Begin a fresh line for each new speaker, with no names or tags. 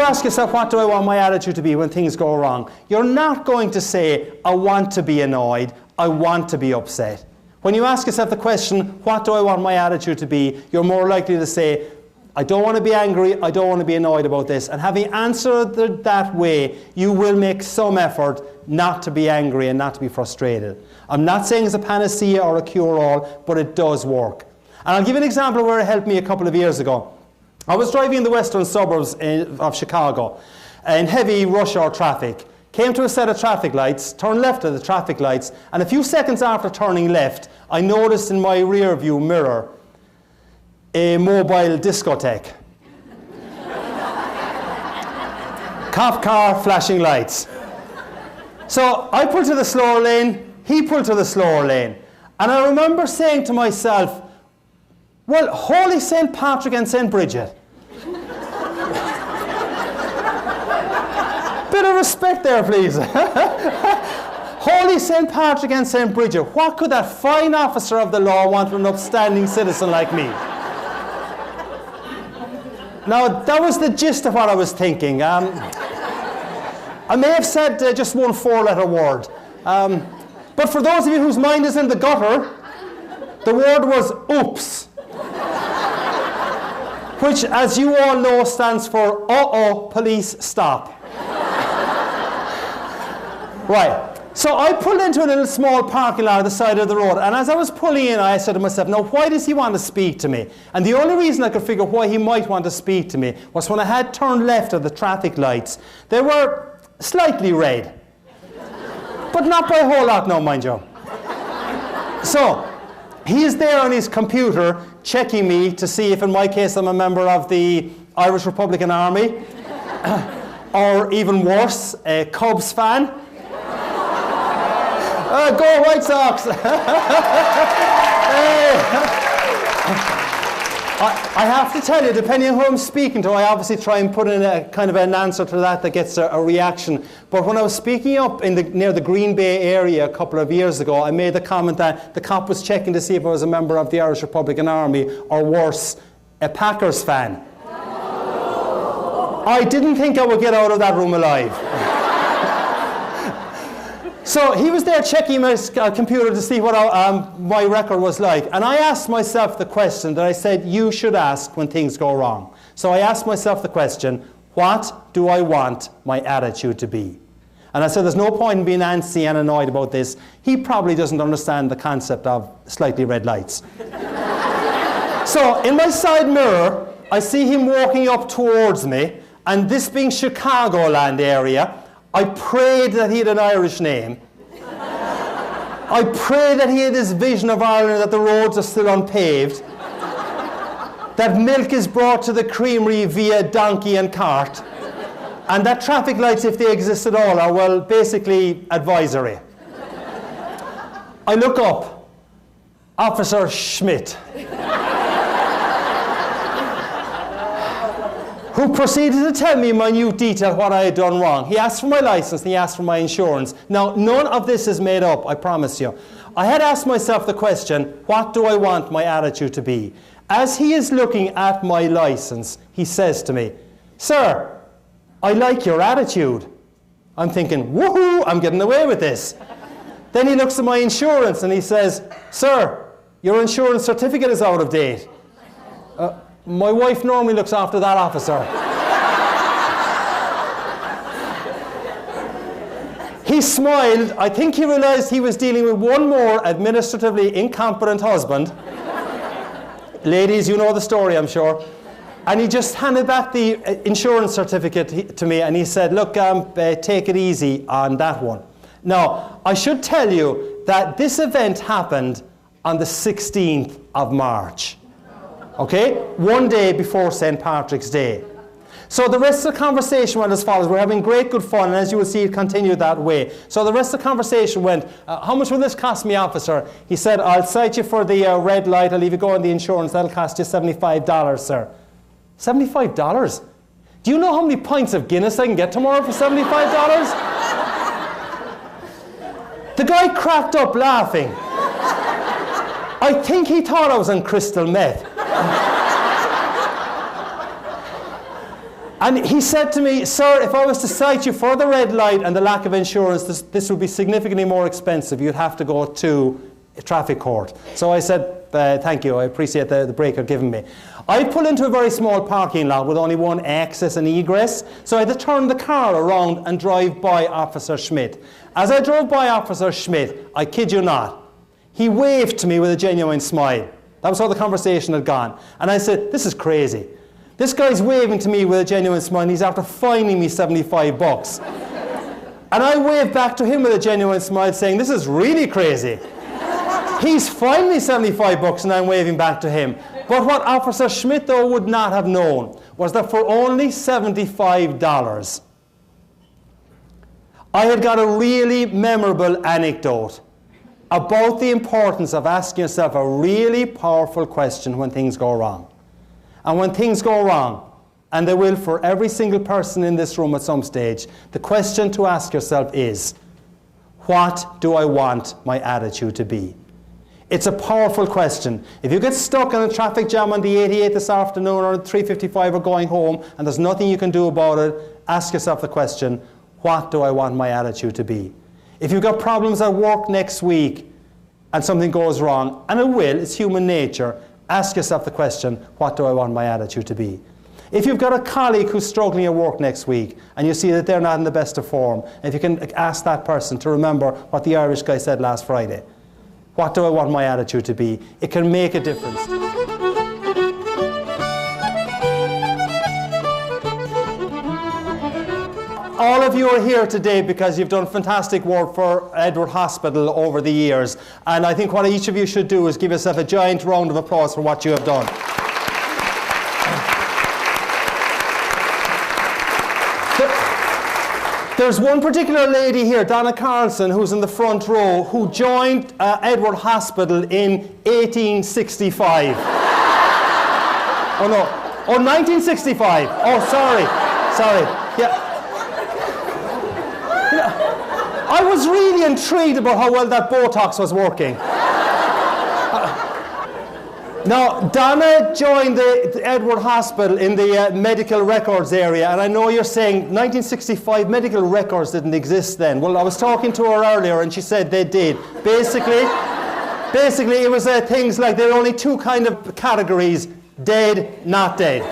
you ask yourself, what do I want my attitude to be when things go wrong? You're not going to say, I want to be annoyed, I want to be upset. When you ask yourself the question, what do I want my attitude to be? You're more likely to say, I don't want to be angry, I don't want to be annoyed about this. And having answered it that way, you will make some effort not to be angry and not to be frustrated. I'm not saying it's a panacea or a cure-all, but it does work. And I'll give you an example where it helped me a couple of years ago. I was driving in the western suburbs of Chicago in heavy rush hour traffic. Came to a set of traffic lights, turned left at the traffic lights, and a few seconds after turning left, I noticed in my rear view mirror a mobile discotheque. Cop car, flashing lights. So I pulled to the slower lane, he pulled to the slower lane. And I remember saying to myself, well, Holy St. Patrick and St. Bridget. Bit of respect there, please. Holy St. Patrick and St. Bridget, what could that fine officer of the law want from an upstanding citizen like me? Now, that was the gist of what I was thinking. I may have said just one four-letter word. But for those of you whose mind is in the gutter, the word was oops. Which, as you all know, stands for uh-oh, police, stop. Right. So I pulled into a little small parking lot at the side of the road, and as I was pulling in, I said to myself, now why does he want to speak to me? And the only reason I could figure why he might want to speak to me was when I had turned left at the traffic lights. They were slightly red. But not by a whole lot now, mind you. So, he's there on his computer checking me to see if in my case I'm a member of the Irish Republican Army, or even worse, a Cubs fan. Go White Sox! I have to tell you, depending on who I'm speaking to, I obviously try and put in a kind of an answer to that gets a reaction. But when I was speaking up near the Green Bay area a couple of years ago, I made the comment that the cop was checking to see if I was a member of the Irish Republican Army, or worse, a Packers fan. I didn't think I would get out of that room alive. So he was there checking my computer to see what my record was like. And I asked myself the question that I said you should ask when things go wrong. So I asked myself the question, what do I want my attitude to be? And I said there's no point in being antsy and annoyed about this. He probably doesn't understand the concept of slightly red lights. So in my side mirror, I see him walking up towards me. And this being Chicagoland area, I prayed that he had an Irish name. I prayed that he had this vision of Ireland, that the roads are still unpaved, that milk is brought to the creamery via donkey and cart, and that traffic lights, if they exist at all, are, well, basically advisory. I look up. Officer Schmidt, who proceeded to tell me in minute detail what I had done wrong. He asked for my license and he asked for my insurance. Now, none of this is made up, I promise you. I had asked myself the question, what do I want my attitude to be? As he is looking at my license, he says to me, sir, I like your attitude. I'm thinking, woohoo, I'm getting away with this. Then he looks at my insurance and he says, sir, your insurance certificate is out of date. My wife normally looks after that, officer. He smiled. I think he realized he was dealing with one more administratively incompetent husband. Ladies, you know the story, I'm sure. And he just handed back the insurance certificate to me and he said, look, take it easy on that one. Now, I should tell you that this event happened on the 16th of March. Okay? One day before St. Patrick's Day. So the rest of the conversation went as follows. We're having great good fun, and as you will see, it continued that way. So the rest of the conversation went, how much will this cost me, officer? He said, I'll cite you for the red light. I'll leave you go on the insurance. That'll cost you $75, sir. $75? Do you know how many pints of Guinness I can get tomorrow for $75? The guy cracked up laughing. I think he thought I was on crystal meth. And he said to me, sir, if I was to cite you for the red light and the lack of insurance, this would be significantly more expensive. You'd have to go to a traffic court. So I said, thank you, I appreciate the break you're giving me. I pull into a very small parking lot with only one access and egress, so I had to turn the car around and drive by Officer Schmidt. As I drove by Officer Schmidt, I kid you not, he waved to me with a genuine smile. That was how the conversation had gone. And I said, this is crazy. This guy's waving to me with a genuine smile and he's after fining me 75 bucks. And I waved back to him with a genuine smile saying, this is really crazy. He's fined me 75 bucks and I'm waving back to him. But what Officer Schmidt, though, would not have known was that for only $75, I had got a really memorable anecdote about the importance of asking yourself a really powerful question when things go wrong. And when things go wrong, and they will for every single person in this room at some stage, the question to ask yourself is, what do I want my attitude to be? It's a powerful question. If you get stuck in a traffic jam on the 88 this afternoon or 3:55 or going home and there's nothing you can do about it, ask yourself the question, what do I want my attitude to be? If you've got problems at work next week and something goes wrong, and it will, it's human nature, ask yourself the question, what do I want my attitude to be? If you've got a colleague who's struggling at work next week and you see that they're not in the best of form, if you can ask that person to remember what the Irish guy said last Friday, what do I want my attitude to be? It can make a difference. All of you are here today because you've done fantastic work for Edward Hospital over the years. And I think what each of you should do is give yourself a giant round of applause for what you have done. There's one particular lady here, Donna Carlson, who's in the front row, who joined Edward Hospital in 1865. Oh no, oh 1965. Oh sorry, yeah. I was really intrigued about how well that Botox was working. Now, Donna joined the Edward Hospital in the medical records area, and I know you're saying 1965 medical records didn't exist then. Well, I was talking to her earlier and she said they did. Basically it was things like there are only two kind of categories, dead, not dead.